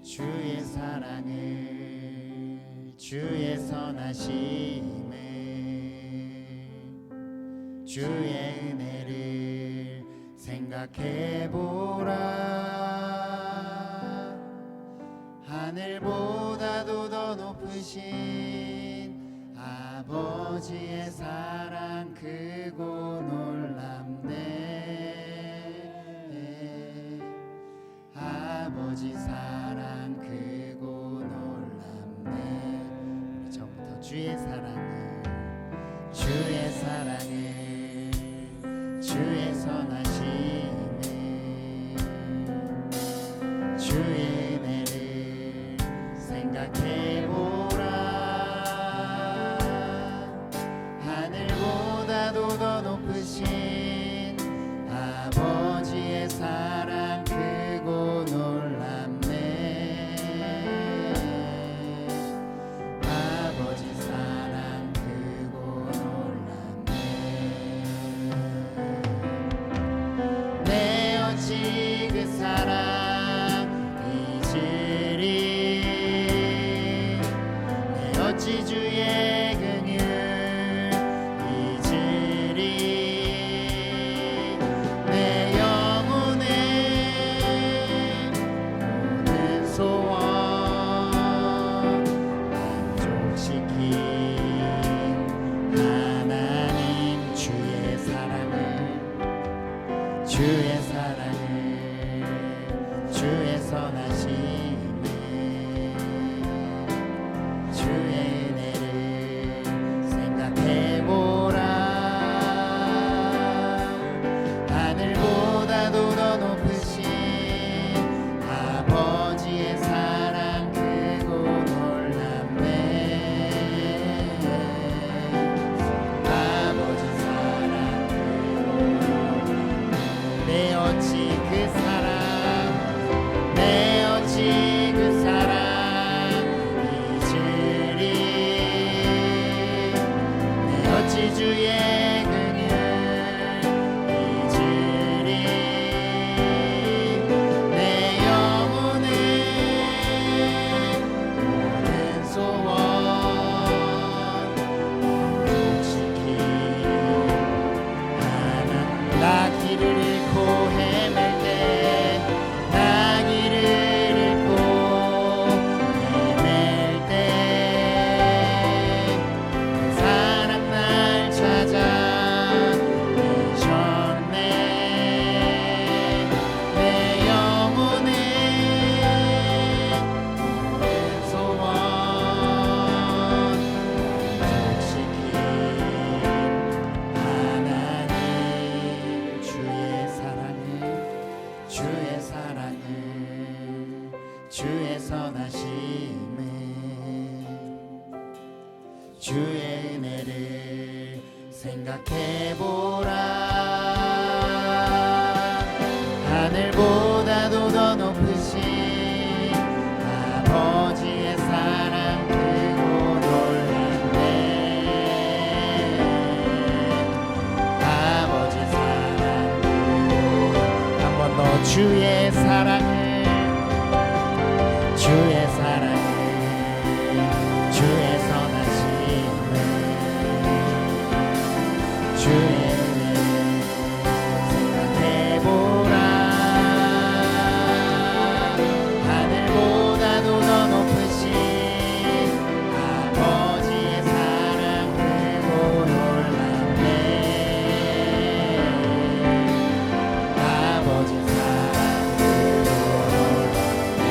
주의 사랑을 주의 선하심을 주의 은혜를 생각해보라. 하늘보다도 더 높으신 아버지의 사랑 크고 놀랍네. 아버지 사랑 크고 놀랍네. 우리 처음부터 주의 사랑을 주의 선하심을 주의 은혜를 생각해보라. 하늘보다도 더 높으신 아버지의 사랑 크고 놀랍네. 아버지 사랑 크고 놀랍네. 내 어찌 그 사랑 잊으리. 내 어찌 주의 긍휼 잊으리. 내 영혼을 모든 소원 만족시킨 하나님 주의 사랑을 주의 선하심을 주의 은혜를 생각해보라. 하늘보다도 더 높으신 아버지의 사랑 크고 놀랍네. 아버지 사랑 크고 놀랍네. 내 어찌 그 사랑 잊으리. 내 어찌 주의 긍휼 잊으리. 내 영혼을 모든 소원 만족시킨 하나님. 나 길을 잃고 헤맬 때 나 길을 잃고 헤맬 때 그 사랑 날 찾아주셨네. 내 영혼을 모든 소원 만족시킨 하나님. 주의 선하심을 주의 은혜를 생각해보라. 하늘보다도 더 높으신 아버지의 사랑 크고 놀랍네. 아버지 사랑 한 번 더 주의 사랑을 주의 선하심을 주의 은혜를 생각해보라. 하늘보다도 더 높으신 아버지의 사랑 크고 놀랍네. 아버지 사랑 크고 놀랍네.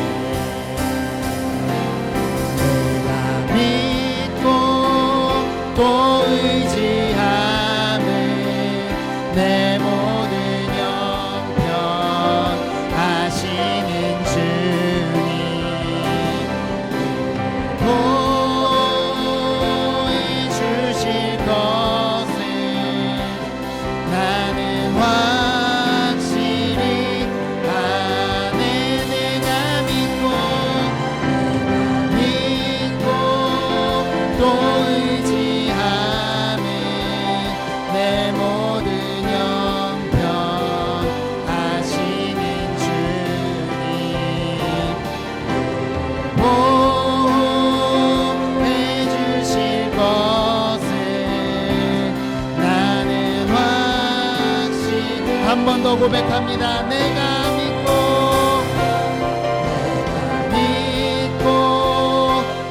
더 고백합니다. 내가 믿고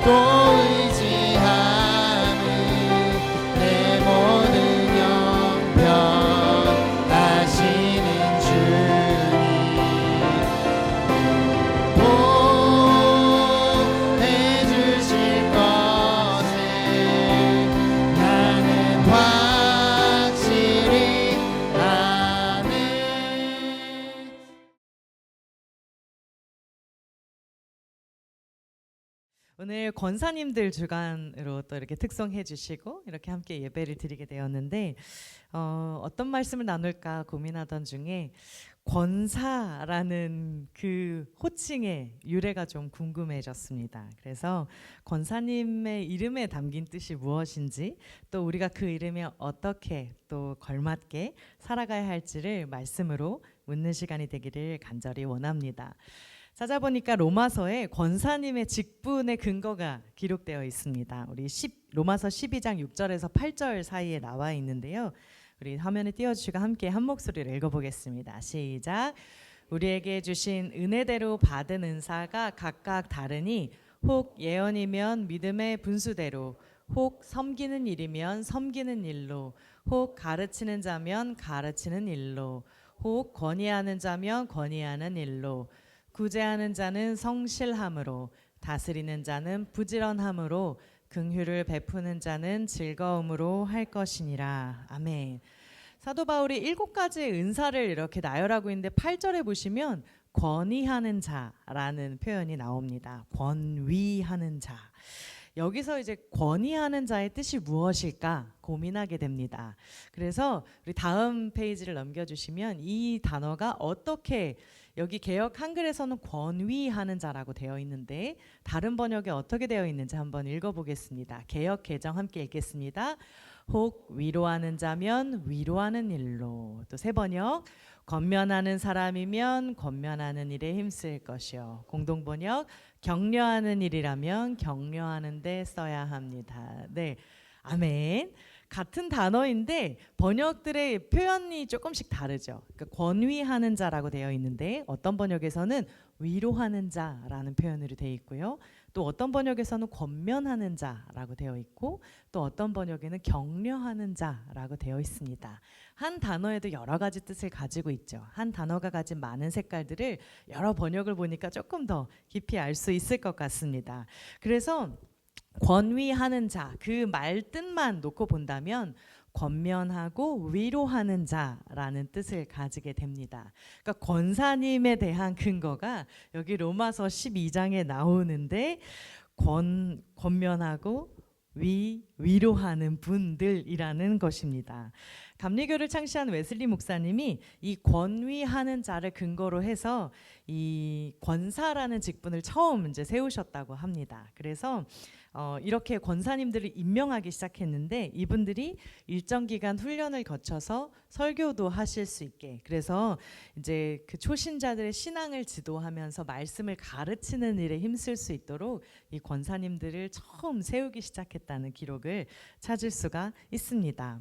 또 의지하는 내 모든 영병 하시는 주님 보내주실 것을 나는 확실히 아네. 오늘 권사님들 주간으로 또 이렇게 특송해 주시고 이렇게 함께 예배를 드리게 되었는데 어떤 말씀을 나눌까 고민하던 중에 권사라는 그 호칭의 유래가 좀 궁금해졌습니다. 그래서 권사님의 이름에 담긴 뜻이 무엇인지 또 우리가 그 이름에 어떻게 또 걸맞게 살아가야 할지를 말씀으로 묻는 시간이 되기를 간절히 원합니다. 찾아보니까 로마서에 권사님의 직분의 근거가 기록되어 있습니다. 우리 로마서 12장 6절에서 8절 사이에 나와 있는데요. 우리 화면에 띄워주시고 함께 한 목소리를 읽어보겠습니다. 시작. 우리에게 주신 은혜대로 받은 은사가 각각 다르니 혹 예언이면 믿음의 분수대로, 혹 섬기는 일이면 섬기는 일로, 혹 가르치는 자면 가르치는 일로, 혹 권위하는 자면 권위하는 일로, 구제하는 자는 성실함으로, 다스리는 자는 부지런함으로, 긍휼을 베푸는 자는 즐거움으로 할 것이니라. 아멘. 사도 바울이 7가지의 은사를 이렇게 나열하고 있는데 8절에 보시면 권위하는 자라는 표현이 나옵니다. 권위하는 자. 여기서 이제 권위하는 자의 뜻이 무엇일까 고민하게 됩니다. 그래서 우리 다음 페이지를 넘겨주시면 이 단어가 어떻게, 여기 개역 한글에서는 권위하는 자라고 되어 있는데 다른 번역에 어떻게 되어 있는지 한번 읽어보겠습니다. 개역 개정 함께 읽겠습니다. 혹 위로하는 자면 위로하는 일로. 또 새 번역, 권면하는 사람이면 권면하는 일에 힘쓸 것이요. 공동 번역, 격려하는 일이라면 격려하는 데 써야 합니다. 네, 아멘. 같은 단어인데 번역들의 표현이 조금씩 다르죠. 그러니까 권위하는 자라고 되어 있는데 어떤 번역에서는 위로하는 자라는 표현으로 되어 있고요. 또 어떤 번역에서는 권면하는 자라고 되어 있고 또 어떤 번역에는 격려하는 자라고 되어 있습니다. 한 단어에도 여러 가지 뜻을 가지고 있죠. 한 단어가 가진 많은 색깔들을 여러 번역을 보니까 조금 더 깊이 알 수 있을 것 같습니다. 그래서 권위하는 자, 그 말뜻만 놓고 본다면 권면하고 위로하는 자라는 뜻을 가지게 됩니다. 그러니까 권사님에 대한 근거가 여기 로마서 12장에 나오는데 권면하고 위로하는 분들이라는 것입니다. 감리교를 창시한 웨슬리 목사님이 이 권위하는 자를 근거로 해서 이 권사라는 직분을 처음 이제 세우셨다고 합니다. 그래서 이렇게 권사님들을 임명하기 시작했는데 이분들이 일정 기간 훈련을 거쳐서 설교도 하실 수 있게, 그래서 이제 그 초신자들의 신앙을 지도하면서 말씀을 가르치는 일에 힘쓸 수 있도록 이 권사님들을 처음 세우기 시작했다는 기록을 찾을 수가 있습니다.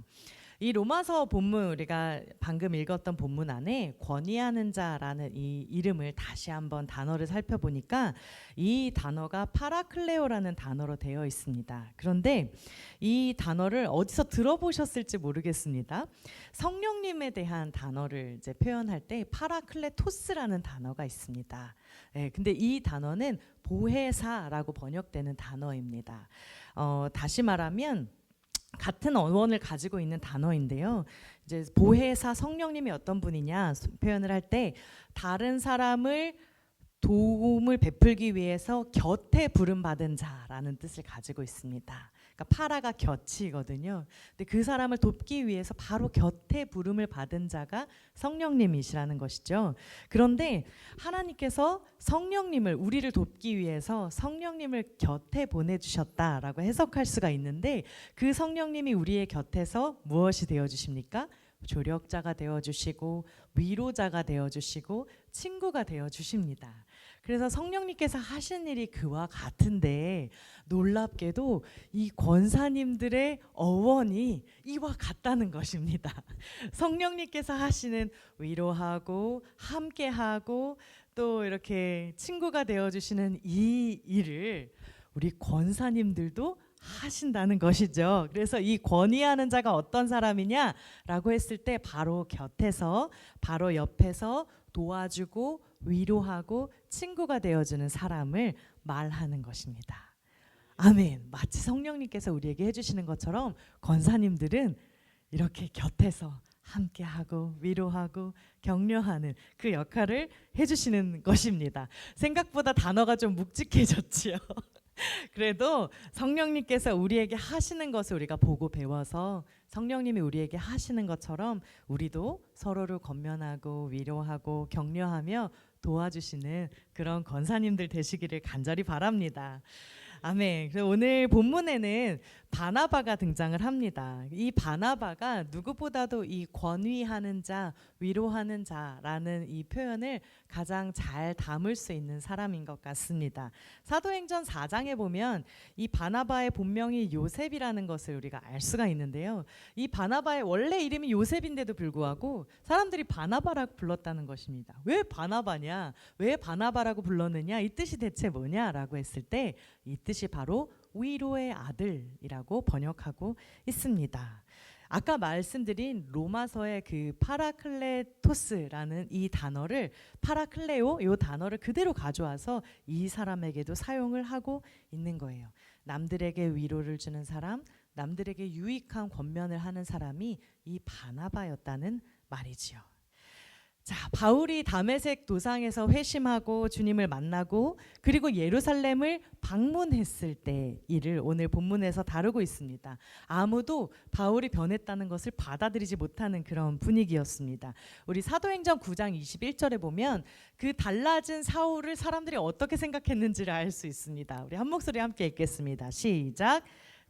이 로마서 본문, 우리가 방금 읽었던 본문 안에 권위하는 자라는 이 이름을 다시 한번 단어를 살펴보니까 이 단어가 파라클레오라는 단어로 되어 있습니다. 그런데 이 단어를 어디서 들어보셨을지 모르겠습니다. 성령님에 대한 단어를 이제 표현할 때 파라클레토스라는 단어가 있습니다. 네, 근데 이 단어는 보혜사라고 번역되는 단어입니다. 다시 말하면 같은 어원을 가지고 있는 단어인데요. 이제 보혜사 성령님이 어떤 분이냐 표현을 할 때 다른 사람을 도움을 베풀기 위해서 곁에 부름받은 자라는 뜻을 가지고 있습니다. 그러니까 파라가 곁이거든요. 근데 그 사람을 돕기 위해서 바로 곁에 부름을 받은 자가 성령님이시라는 것이죠. 그런데 하나님께서 성령님을, 우리를 돕기 위해서 성령님을 곁에 보내주셨다라고 해석할 수가 있는데 그 성령님이 우리의 곁에서 무엇이 되어주십니까? 조력자가 되어주시고 위로자가 되어주시고 친구가 되어주십니다. 그래서 성령님께서 하신 일이 그와 같은데 놀랍게도 이 권사님들의 어원이 이와 같다는 것입니다. 성령님께서 하시는 위로하고 함께하고 또 이렇게 친구가 되어주시는 이 일을 우리 권사님들도 하신다는 것이죠. 그래서 이 권위하는 자가 어떤 사람이냐라고 했을 때 바로 곁에서 바로 옆에서 도와주고 위로하고 친구가 되어주는 사람을 말하는 것입니다. 아멘. 마치 성령님께서 우리에게 해주시는 것처럼 권사님들은 이렇게 곁에서 함께하고 위로하고 격려하는 그 역할을 해주시는 것입니다. 생각보다 단어가 좀 묵직해졌지요. 그래도 성령님께서 우리에게 하시는 것을 우리가 보고 배워서 성령님이 우리에게 하시는 것처럼 우리도 서로를 권면하고 위로하고 격려하며 도와주시는 그런 권사님들 되시기를 간절히 바랍니다. 아멘. 그래서 오늘 본문에는 바나바가 등장을 합니다. 이 바나바가 누구보다도 이 권위하는 자, 위로하는 자라는 이 표현을 가장 잘 담을 수 있는 사람인 것 같습니다. 사도행전 4장에 보면 이 바나바의 본명이 요셉이라는 것을 우리가 알 수가 있는데요. 이 바나바의 원래 이름이 요셉인데도 불구하고 사람들이 바나바라고 불렀다는 것입니다. 왜 바나바냐? 왜 바나바라고 불렀느냐? 이 뜻이 대체 뭐냐라고 했을 때 이 뜻이 바로 위로의 아들이라고 번역하고 있습니다. 아까 말씀드린 로마서의 그 파라클레토스라는 이 단어를 파라클레오 이 단어를 그대로 가져와서 이 사람에게도 사용을 하고 있는 거예요. 남들에게 위로를 주는 사람, 남들에게 유익한 권면을 하는 사람이 이 바나바였다는 말이지요. 자, 바울이 다메섹 도상에서 회심하고 주님을 만나고 그리고 예루살렘을 방문했을 때 일을 오늘 본문에서 다루고 있습니다. 아무도 바울이 변했다는 것을 받아들이지 못하는 그런 분위기였습니다. 우리 사도행전 9장 21절에 보면 그 달라진 사울을 사람들이 어떻게 생각했는지를 알 수 있습니다. 우리 한 목소리 함께 읽겠습니다. 시작.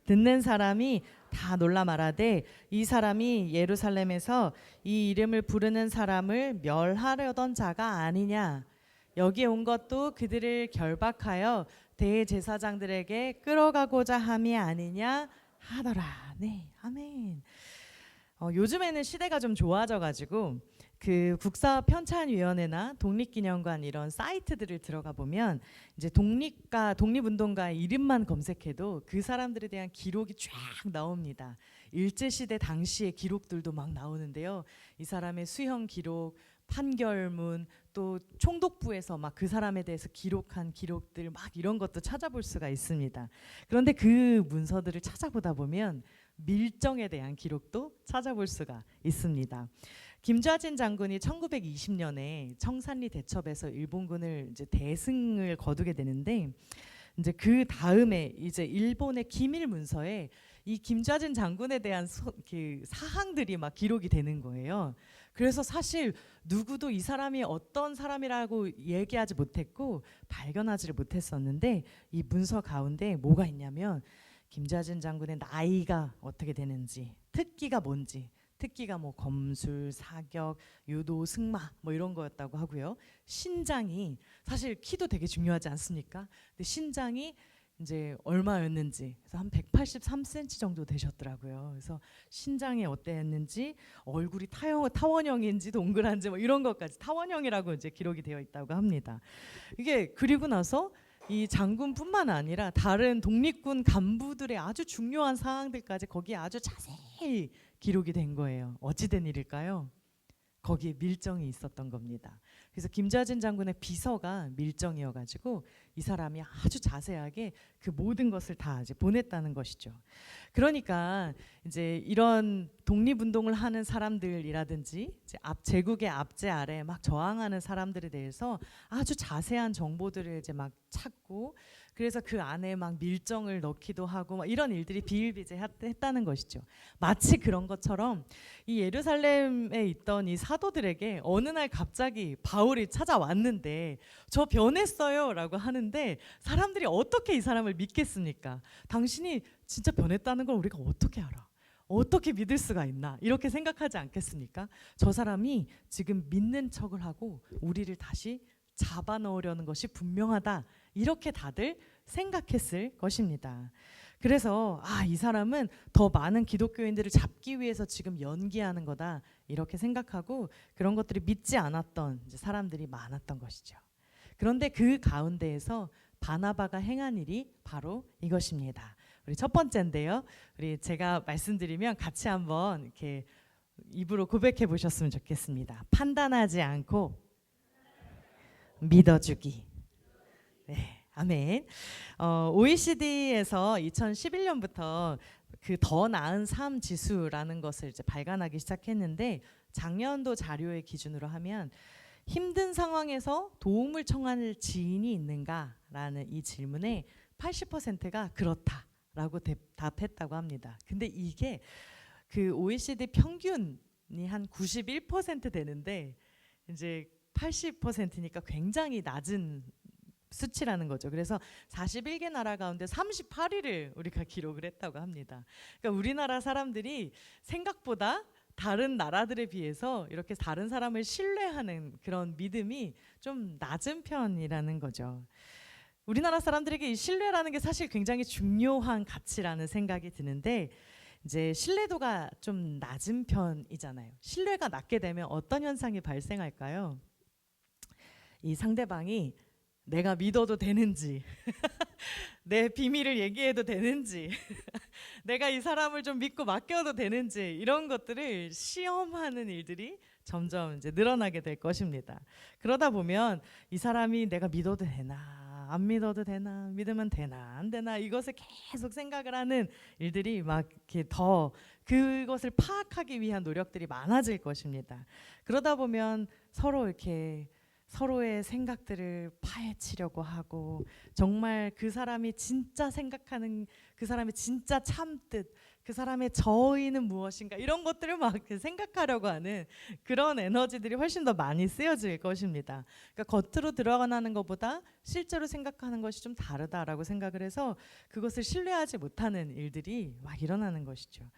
듣는 사람이 다 놀라 말하되 이 사람이 예루살렘에서 이 이름을 부르는 사람을 멸하려던 자가 아니냐. 여기에 온 것도 그들을 결박하여 대제사장들에게 끌어가고자 함이 아니냐 하더라. 네, 아멘. 요즘에는 시대가 좀 좋아져가지고 그 국사편찬위원회나 독립기념관 이런 사이트들을 들어가 보면 이제 독립운동가의 이름만 검색해도 그 사람들에 대한 기록이 쫙 나옵니다. 일제시대 당시의 기록들도 막 나오는데요. 이 사람의 수형 기록, 판결문, 또 총독부에서 막 그 사람에 대해서 기록한 기록들 막 이런 것도 찾아볼 수가 있습니다. 그런데 그 문서들을 찾아보다 보면 밀정에 대한 기록도 찾아볼 수가 있습니다. 김좌진 장군이 1920년에 청산리 대첩에서 일본군을 이제 대승을 거두게 되는데 이제 그 다음에 이제 일본의 기밀 문서에 이 김좌진 장군에 대한 그 사항들이 막 기록이 되는 거예요. 그래서 사실 누구도 이 사람이 어떤 사람이라고 얘기하지 못했고 발견하지를 못했었는데 이 문서 가운데 뭐가 있냐면 김좌진 장군의 나이가 어떻게 되는지, 특기가 뭔지, 특기가 뭐 검술, 사격, 유도, 승마 뭐 이런 거였다고 하고요. 신장이 사실 키도 되게 중요하지 않습니까? 근데 신장이 이제 얼마였는지 그래서 한 183cm 정도 되셨더라고요. 그래서 신장이 어땠는지, 얼굴이 타원형인지 동그란지 뭐 이런 것까지 타원형이라고 이제 기록이 되어 있다고 합니다. 이게 그리고 나서 이 장군뿐만 아니라 다른 독립군 간부들의 아주 중요한 사항들까지 거기에 아주 자세히 기록이 된 거예요. 어찌된 일일까요? 거기에 밀정이 있었던 겁니다. 그래서 김좌진 장군의 비서가 밀정이어가지고 이 사람이 아주 자세하게 그 모든 것을 다 이제 보냈다는 것이죠. 그러니까 이제 이런 독립운동을 하는 사람들이라든지 이제 제국의 압제 아래 막 저항하는 사람들에 대해서 아주 자세한 정보들을 이제 막 찾고 그래서 그 안에 막 밀정을 넣기도 하고 막 이런 일들이 비일비재했다는 것이죠. 마치 그런 것처럼 이 예루살렘에 있던 이 사도들에게 어느 날 갑자기 바울이 찾아왔는데 저 변했어요라고 하는데 사람들이 어떻게 이 사람을 믿겠습니까? 당신이 진짜 변했다는 걸 우리가 어떻게 알아? 어떻게 믿을 수가 있나? 이렇게 생각하지 않겠습니까? 저 사람이 지금 믿는 척을 하고 우리를 다시 잡아넣으려는 것이 분명하다. 이렇게 다들 생각했을 것입니다. 그래서 이 사람은 더 많은 기독교인들을 잡기 위해서 지금 연기하는 거다. 이렇게 생각하고 그런 것들을 믿지 않았던 이제 사람들이 많았던 것이죠. 그런데 그 가운데에서 바나바가 행한 일이 바로 이것입니다. 우리 첫 번째인데요. 우리 제가 말씀드리면 같이 한번 이렇게 입으로 고백해 보셨으면 좋겠습니다. 판단하지 않고 믿어주기. 네. 아멘. OECD에서 2011년부터 그 더 나은 삶 지수라는 것을 이제 발간하기 시작했는데 작년도 자료의 기준으로 하면 힘든 상황에서 도움을 청할 지인이 있는가라는 이 질문에 80%가 그렇다라고 답했다고 합니다. 근데 이게 그 OECD 평균이 한 91% 되는데 이제 80%니까 굉장히 낮은 수치라는 거죠. 그래서 41개 나라 가운데 38위를 우리가 기록을 했다고 합니다. 그러니까 우리나라 사람들이 생각보다 다른 나라들에 비해서 이렇게 다른 사람을 신뢰하는 그런 믿음이 좀 낮은 편이라는 거죠. 우리나라 사람들에게 이 신뢰라는 게 사실 굉장히 중요한 가치라는 생각이 드는데 이제 신뢰도가 좀 낮은 편이잖아요. 신뢰가 낮게 되면 어떤 현상이 발생할까요? 이 상대방이 내가 믿어도 되는지 내 비밀을 얘기해도 되는지 내가 이 사람을 좀 믿고 맡겨도 되는지 이런 것들을 시험하는 일들이 점점 이제 늘어나게 될 것입니다. 그러다 보면 이 사람이 내가 믿어도 되나 안 믿어도 되나 믿으면 되나 안 되나 이것을 계속 생각을 하는 일들이 막 이렇게 더 그것을 파악하기 위한 노력들이 많아질 것입니다. 그러다 보면 서로 이렇게 서로의 생각들을 파헤치려고 하고 정말 그 사람이 진짜 생각하는 그 사람의 진짜 참뜻 그 사람의 저의는 무엇인가 이런 것들을 막 생각하려고 하는 그런 에너지들이 훨씬 더 많이 쓰여질 것입니다. 그러니까 겉으로 드러나는 것보다 실제로 생각하는 것이 좀 다르다라고 생각을 해서 그것을 신뢰하지 못하는 일들이 막 일어나는 것이죠.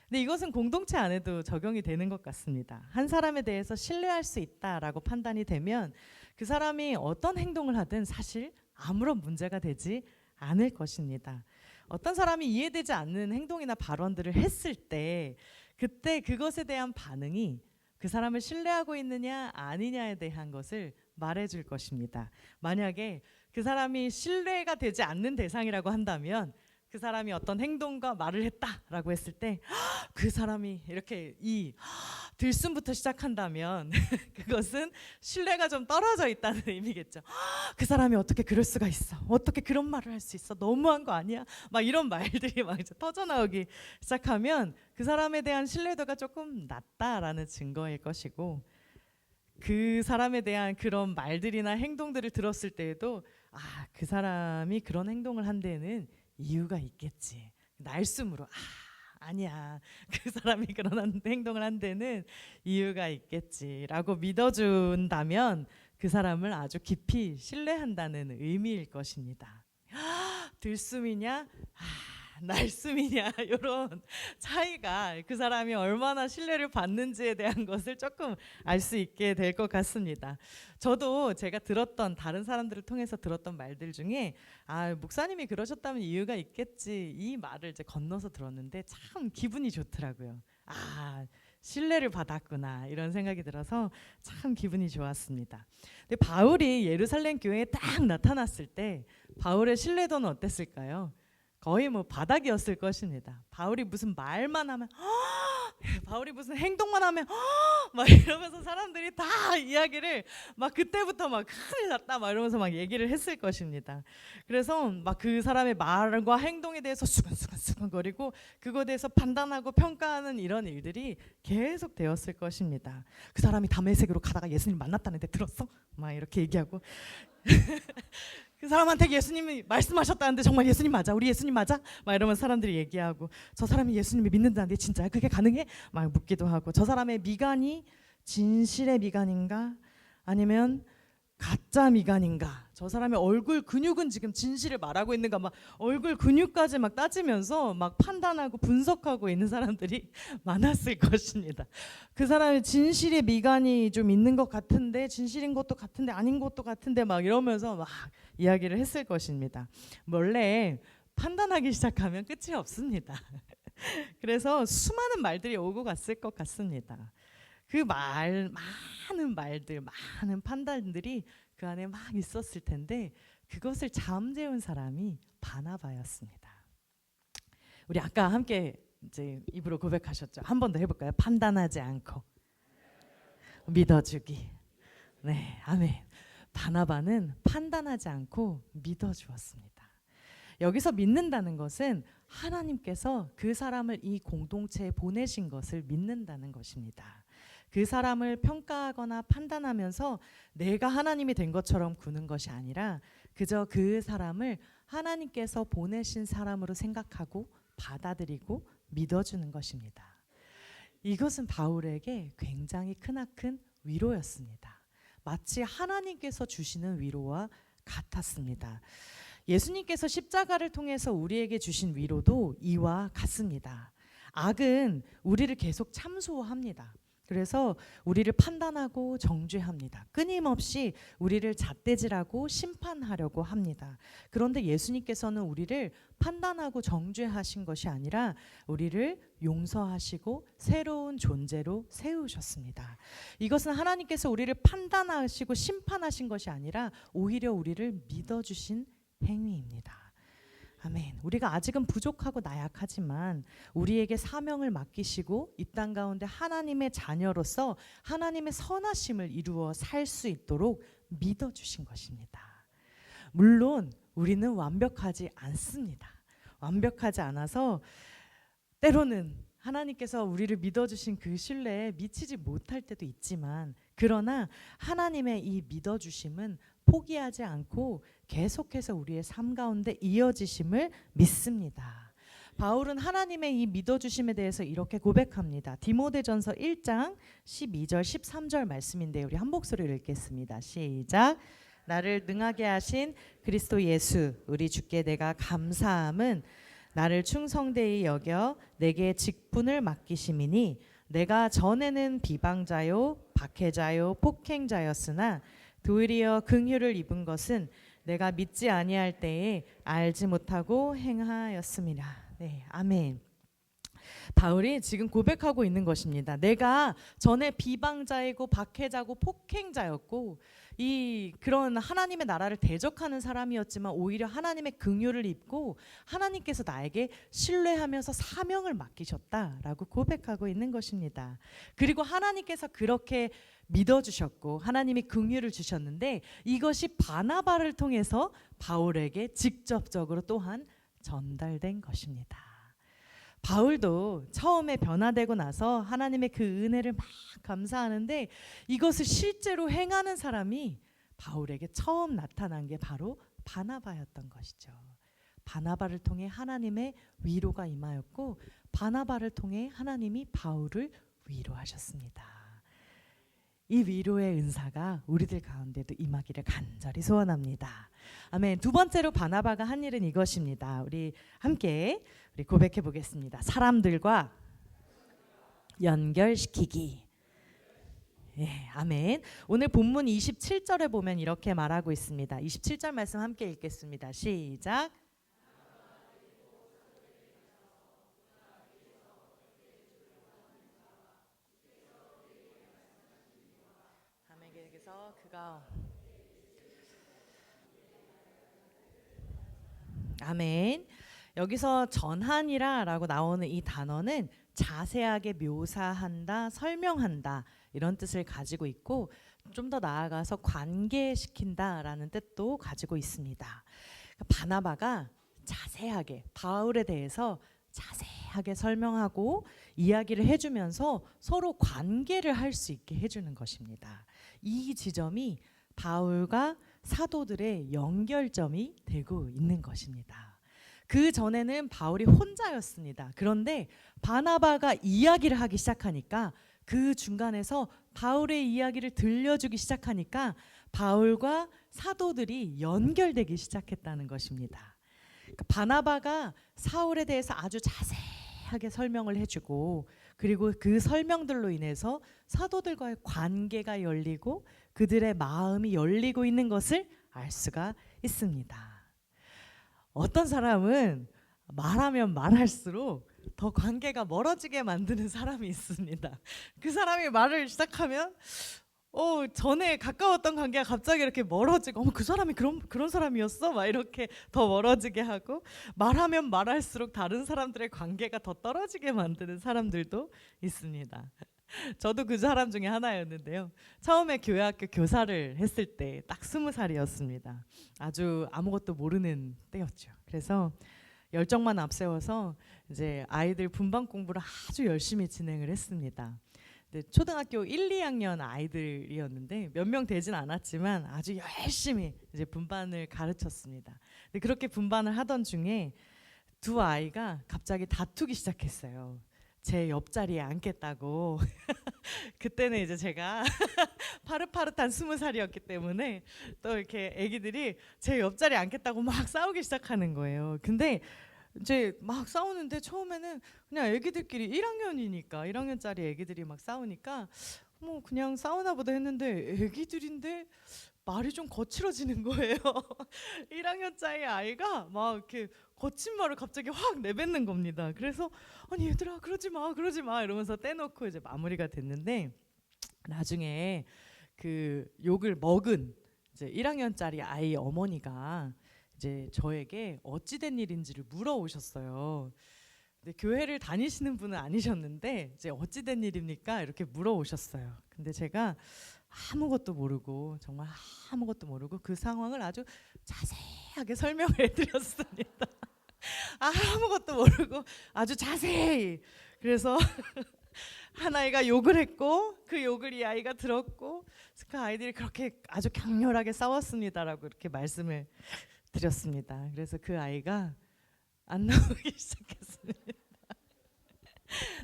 근데 이것은 공동체 안에도 적용이 되는 것 같습니다. 한 사람에 대해서 신뢰할 수 있다라고 판단이 되면 그 사람이 어떤 행동을 하든 사실 아무런 문제가 되지 않을 것입니다. 어떤 사람이 이해되지 않는 행동이나 발언들을 했을 때 그때 그것에 대한 반응이 그 사람을 신뢰하고 있느냐 아니냐에 대한 것을 말해줄 것입니다. 만약에 그 사람이 신뢰가 되지 않는 대상이라고 한다면 그 사람이 어떤 행동과 말을 했다라고 했을 때 그 사람이 이렇게 이 들숨부터 시작한다면 그것은 신뢰가 좀 떨어져 있다는 의미겠죠. 그 사람이 어떻게 그럴 수가 있어? 어떻게 그런 말을 할 수 있어? 너무한 거 아니야? 막 이런 말들이 막 이제 터져나오기 시작하면 그 사람에 대한 신뢰도가 조금 낮다라는 증거일 것이고 그 사람에 대한 그런 말들이나 행동들을 들었을 때에도 그 사람이 그런 행동을 한 데는 이유가 있겠지. 날숨으로 아니야. 그 사람이 그런 행동을 한 데는 이유가 있겠지라고 믿어준다면 그 사람을 아주 깊이 신뢰한다는 의미일 것입니다. 들숨이냐 날숨이냐 이런 차이가 그 사람이 얼마나 신뢰를 받는지에 대한 것을 조금 알 수 있게 될 것 같습니다. 저도 제가 들었던 다른 사람들을 통해서 들었던 말들 중에 목사님이 그러셨다면 이유가 있겠지 이 말을 이제 건너서 들었는데 참 기분이 좋더라고요. 신뢰를 받았구나 이런 생각이 들어서 참 기분이 좋았습니다. 근데 바울이 예루살렘 교회에 딱 나타났을 때 바울의 신뢰도는 어땠을까요? 거의 뭐 바닥이었을 것입니다. 바울이 무슨 말만 하면 바울이 무슨 행동만 하면 막 이러면서 사람들이 다 이야기를 막 그때부터 막 큰일 났다 막 이러면서 막 얘기를 했을 것입니다. 그래서 막 그 사람의 말과 행동에 대해서 수근수근거리고 그거에 대해서 판단하고 평가하는 이런 일들이 계속 되었을 것입니다. 그 사람이 다메섹으로 가다가 예수님 만났다는데 들었어? 막 이렇게 얘기하고 그 사람한테 예수님이 말씀하셨다는데 정말 예수님 맞아? 우리 예수님 맞아? 막 이러면 사람들이 얘기하고 저 사람이 예수님을 믿는다는데 진짜야? 그게 가능해? 막 묻기도 하고 저 사람의 미간이 진실의 미간인가? 아니면 가짜 미간인가? 저 사람의 얼굴 근육은 지금 진실을 말하고 있는가? 막 얼굴 근육까지 막 따지면서 막 판단하고 분석하고 있는 사람들이 많았을 것입니다. 그 사람의 진실의 미간이 좀 있는 것 같은데 진실인 것도 같은데 아닌 것도 같은데 막 이러면서 막 이야기를 했을 것입니다. 원래 판단하기 시작하면 끝이 없습니다. 그래서 수많은 말들이 오고 갔을 것 같습니다. 그 많은 말들, 많은 판단들이 그 안에 막 있었을 텐데 그것을 잠재운 사람이 바나바였습니다. 우리 아까 함께 이제 입으로 고백하셨죠. 한 번 더 해볼까요? 판단하지 않고 믿어주기. 네, 아멘. 바나바는 판단하지 않고 믿어주었습니다. 여기서 믿는다는 것은 하나님께서 그 사람을 이 공동체에 보내신 것을 믿는다는 것입니다. 그 사람을 평가하거나 판단하면서 내가 하나님이 된 것처럼 구는 것이 아니라 그저 그 사람을 하나님께서 보내신 사람으로 생각하고 받아들이고 믿어주는 것입니다. 이것은 바울에게 굉장히 크나큰 위로였습니다. 마치 하나님께서 주시는 위로와 같았습니다. 예수님께서 십자가를 통해서 우리에게 주신 위로도 이와 같습니다. 악은 우리를 계속 참소합니다. 그래서 우리를 판단하고 정죄합니다. 끊임없이 우리를 잣대질하고 심판하려고 합니다. 그런데 예수님께서는 우리를 판단하고 정죄하신 것이 아니라 우리를 용서하시고 새로운 존재로 세우셨습니다. 이것은 하나님께서 우리를 판단하시고 심판하신 것이 아니라 오히려 우리를 믿어주신 행위입니다. 아멘. 우리가 아직은 부족하고 나약하지만 우리에게 사명을 맡기시고 이 땅 가운데 하나님의 자녀로서 하나님의 선하심을 이루어 살 수 있도록 믿어주신 것입니다. 물론 우리는 완벽하지 않습니다. 완벽하지 않아서 때로는 하나님께서 우리를 믿어주신 그 신뢰에 미치지 못할 때도 있지만 그러나 하나님의 이 믿어주심은 포기하지 않고 계속해서 우리의 삶 가운데 이어지심을 믿습니다. 바울은 하나님의 이 믿어주심에 대해서 이렇게 고백합니다. 디모데전서 1장 12절 13절 말씀인데 우리 한 목소리를 읽겠습니다. 시작. 나를 능하게 하신 그리스도 예수 우리 주께 내가 감사함은 나를 충성되이 여겨 내게 직분을 맡기심이니 내가 전에는 비방자요 박해자요 폭행자였으나 도리어 긍휼을 입은 것은 내가 믿지 아니할 때에 알지 못하고 행하였음이라. 네, 아멘. 바울이 지금 고백하고 있는 것입니다. 내가 전에 비방자이고 박해자고 폭행자였고 그런 하나님의 나라를 대적하는 사람이었지만 오히려 하나님의 긍휼을 입고 하나님께서 나에게 신뢰하면서 사명을 맡기셨다라고 고백하고 있는 것입니다. 그리고 하나님께서 그렇게 믿어주셨고 하나님이 긍휼을 주셨는데 이것이 바나바를 통해서 바울에게 직접적으로 또한 전달된 것입니다. 바울도 처음에 변화되고 나서 하나님의 그 은혜를 막 감사하는데 이것을 실제로 행하는 사람이 바울에게 처음 나타난 게 바로 바나바였던 것이죠. 바나바를 통해 하나님의 위로가 임하였고 바나바를 통해 하나님이 바울을 위로하셨습니다. 이 위로의 은사가 우리들 가운데도 임하기를 간절히 소원합니다. 아멘. 두 번째로 바나바가 한 일은 이것입니다. 우리 함께 고백해 보겠습니다. 사람들과 연결시키기. 예, 아멘. 오늘 본문 27절에 보면 이렇게 말하고 있습니다. 27절 말씀 함께 읽겠습니다. 시작. 그래서 그가 아멘. 여기서 전하니라라고 나오는 이 단어는 자세하게 묘사한다, 설명한다 이런 뜻을 가지고 있고 좀 더 나아가서 관계시킨다라는 뜻도 가지고 있습니다. 바나바가 자세하게 바울에 대해서 자세하게 설명하고 이야기를 해주면서 서로 관계를 할 수 있게 해주는 것입니다. 이 지점이 바울과 사도들의 연결점이 되고 있는 것입니다. 그 전에는 바울이 혼자였습니다. 그런데 바나바가 이야기를 하기 시작하니까 그 중간에서 바울의 이야기를 들려주기 시작하니까 바울과 사도들이 연결되기 시작했다는 것입니다. 그러니까 바나바가 사울에 대해서 아주 자세하게 설명을 해주고, 그리고 그 설명들로 인해서 사도들과의 관계가 열리고 그들의 마음이 열리고 있는 것을 알 수가 있습니다. 어떤 사람은 말하면 말할수록 더 관계가 멀어지게 만드는 사람이 있습니다. 그 사람이 말을 시작하면 전에 가까웠던 관계가 갑자기 이렇게 멀어지고, 그 사람이 그런 사람이었어? 막 이렇게 더 멀어지게 하고, 말하면 말할수록 다른 사람들의 관계가 더 떨어지게 만드는 사람들도 있습니다. 저도 그 사람 중에 하나였는데요. 처음에 교회 학교 교사를 했을 때 딱 20살이었습니다. 아주 아무것도 모르는 때였죠. 그래서 열정만 앞세워서 이제 아이들 분반 공부를 아주 열심히 진행을 했습니다. 초등학교 1, 2학년 아이들이었는데 몇 명 되진 않았지만 아주 열심히 이제 분반을 가르쳤습니다. 근데 그렇게 분반을 하던 중에 두 아이가 갑자기 다투기 시작했어요. 제 옆자리에 앉겠다고. 그때는 이제 제가 파릇파릇한 20살이었기 때문에 또 이렇게 애기들이 제 옆자리에 앉겠다고 막 싸우기 시작하는 거예요. 근데 이제 막 싸우는데 처음에는 그냥 애기들끼리 1학년이니까 1학년짜리 애기들이 막 싸우니까 뭐 그냥 싸우나 보다 했는데 애기들인데 말이 좀 거칠어지는 거예요. 1학년짜리 아이가 막 이렇게 거친 말을 갑자기 확 내뱉는 겁니다. 그래서 아니 얘들아 그러지 마 이러면서 떼놓고 이제 마무리가 됐는데, 나중에 그 욕을 먹은 이제 1학년짜리 아이 어머니가 이제 저에게 어찌된 일인지를 물어오셨어요. 근데 교회를 다니시는 분은 아니셨는데 이제 어찌된 일입니까? 이렇게 물어오셨어요. 근데 제가 아무것도 모르고, 정말 아무것도 모르고 그 상황을 아주 자세하게 설명을 해드렸습니다. 아무것도 모르고 아주 자세히. 그래서 한 아이가 욕을 했고 그 욕을 이 아이가 들었고 그 아이들이 그렇게 아주 격렬하게 싸웠습니다라고 이렇게 말씀을 드렸습니다. 그래서 그 아이가 안 나오기 시작했습니다.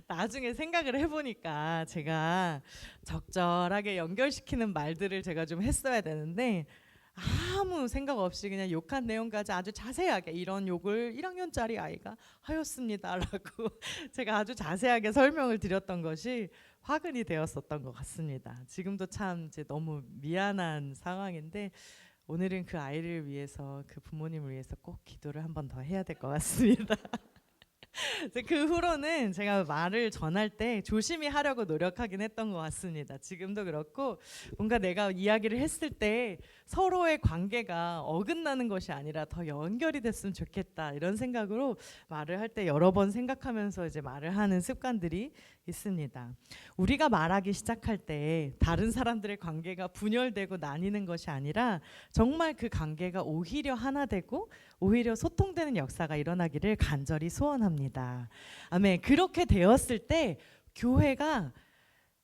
나중에 생각을 해보니까 제가 적절하게 연결시키는 말들을 제가 좀 했어야 되는데 아무 생각 없이 그냥 욕한 내용까지 아주 자세하게 이런 욕을 1학년짜리 아이가 하였습니다라고 제가 아주 자세하게 설명을 드렸던 것이 화근이 되었었던 것 같습니다. 지금도 참 이제 너무 미안한 상황인데 오늘은 그 아이를 위해서, 그 부모님을 위해서 꼭 기도를 한 번 더 해야 될 것 같습니다. 그 후로는 제가 말을 전할 때 조심히 하려고 노력하긴 했던 것 같습니다. 지금도 그렇고 뭔가 내가 이야기를 했을 때 서로의 관계가 어긋나는 것이 아니라 더 연결이 됐으면 좋겠다, 이런 생각으로 말을 할 때 여러 번 생각하면서 이제 말을 하는 습관들이 있습니다. 우리가 말하기 시작할 때 다른 사람들의 관계가 분열되고 나뉘는 것이 아니라 정말 그 관계가 오히려 하나 되고 오히려 소통되는 역사가 일어나기를 간절히 소원합니다. 아멘. 그렇게 되었을 때 교회가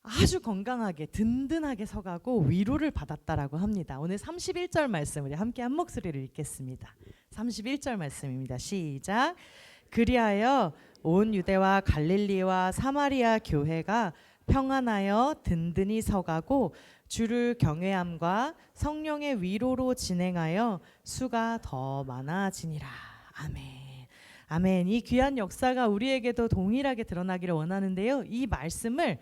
아주 건강하게 든든하게 서가고 위로를 받았다라고 합니다. 오늘 31절 말씀 우리 함께 한 목소리를 읽겠습니다. 31절 말씀입니다. 시작. 그리하여 온 유대와 갈릴리와 사마리아 교회가 평안하여 든든히 서가고 주를 경외함과 성령의 위로로 진행하여 수가 더 많아지니라. 아멘. 아멘. 이 귀한 역사가 우리에게도 동일하게 드러나기를 원하는데요. 이 말씀을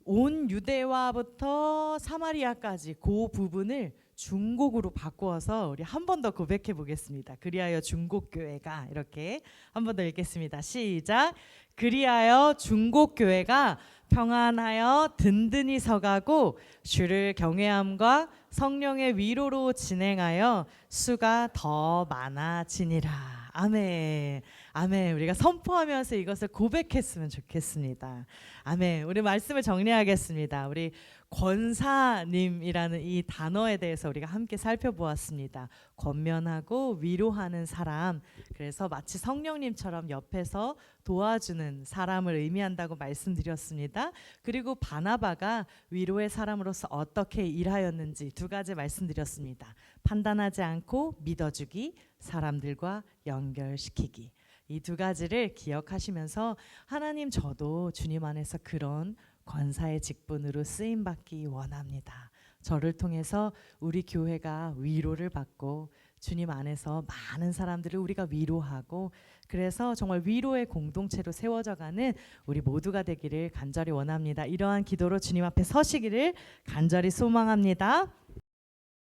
온 유대와부터 사마리아까지 그 부분을 중곡으로 바꾸어서 우리 한 번 더 고백해 보겠습니다. 그리하여 중곡교회가, 이렇게 한 번 더 읽겠습니다. 시작. 그리하여 중곡교회가 평안하여 든든히 서가고 주를 경외함과 성령의 위로로 진행하여 수가 더 많아지니라. 아멘. 아멘. 우리가 선포하면서 이것을 고백했으면 좋겠습니다. 아멘. 우리 말씀을 정리하겠습니다. 우리 권사님이라는 이 단어에 대해서 우리가 함께 살펴보았습니다. 권면하고 위로하는 사람, 그래서 마치 성령님처럼 옆에서 도와주는 사람을 의미한다고 말씀드렸습니다. 그리고 바나바가 위로의 사람으로서 어떻게 일하였는지 두 가지 말씀드렸습니다. 판단하지 않고 믿어주기, 사람들과 연결시키기. 이 두 가지를 기억하시면서 하나님, 저도 주님 안에서 그런 권사의 직분으로 쓰임받기 원합니다. 저를 통해서 우리 교회가 위로를 받고 주님 안에서 많은 사람들을 우리가 위로하고 그래서 정말 위로의 공동체로 세워져가는 우리 모두가 되기를 간절히 원합니다. 이러한 기도로 주님 앞에 서시기를 간절히 소망합니다.